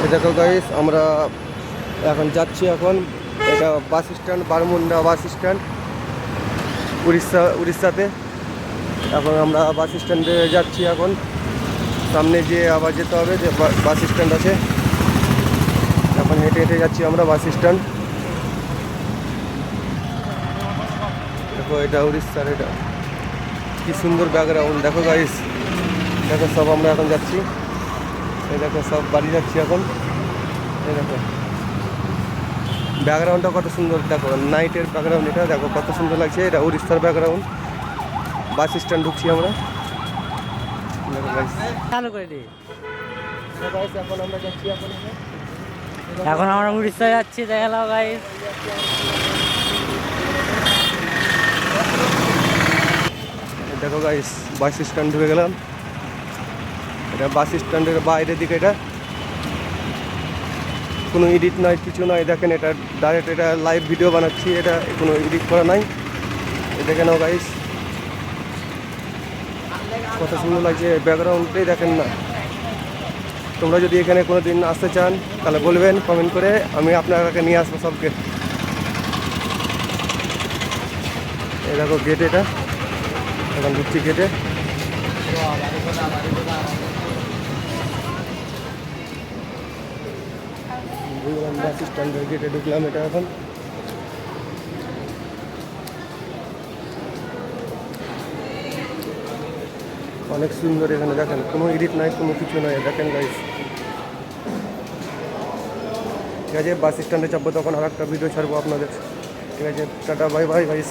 দেখো গাইস, আমরা এখন যাচ্ছি। এখন এটা bus stand, Baramunda bus stand, উড়িষ্যাতে। এখন আমরা বাস স্ট্যান্ডে যাচ্ছি। এখন সামনে যেয়ে আবার যেতে হবে, যে বাস স্ট্যান্ড আছে। এখন হেঁটে হেঁটে যাচ্ছি আমরা বাস স্ট্যান্ড। দেখো এটা উড়িষ্যার, এটা কি সুন্দর ব্যাকগ্রাউন্ড দেখো গাইস। দেখো সব আমরা এখন যাচ্ছি, এই দেখো সব বাড়ি যাচ্ছি এখন। এই দেখো ব্যাকগ্রাউন্ডটা কত সুন্দর, দেখো নাইটের ব্যাকগ্রাউন্ড, এটা দেখো কত সুন্দর লাগছে। এটা উড়িষ্যার ব্যাকগ্রাউন্ড। বাস স্ট্যান্ড ঢুকছি আমরা। দেখো গাইস, চালু করে দিই। এখন আমরা যাচ্ছি। এখন আমরা উড়িষ্যা যাচ্ছি, দেখালাম গাইস। দেখো গাইস, বাস স্ট্যান্ড ঢুকে গেলাম। এটা বাস স্ট্যান্ডের বাইরের দিকে, এটা কোনো এডিট নাই, কিছু নাই। দেখেন এটা ডাইরেক্ট, এটা লাইভ ভিডিও বানাচ্ছি, এটা কোনো এডিট করা নাই। দেখে নাও গাইস, কত সুন্দর লাগছে ব্যাকগ্রাউন্ডটাই, দেখেন না। তোমরা যদি এখানে কোনো দিন আসতে চান তাহলে বলবেন কমেন্ট করে, আমি আপনাকে নিয়ে আসবো সবকে। এই দেখো গেট, এটা এখন ঢুকছি গেটে। বাস স্ট্যান্ডের গেটে ঢুকলাম, এটা এখন অনেক সুন্দর। এখানে দেখেন কোনো এডিট নাই, কোনো কিছু নাই। দেখেন গাইস, ঠিক আছে। বাস স্ট্যান্ডে চাপবো, তখন আর একটা ভিডিও ছাড়বো আপনাদের। ঠিক আছে, টাটা বাই বাই গাইস।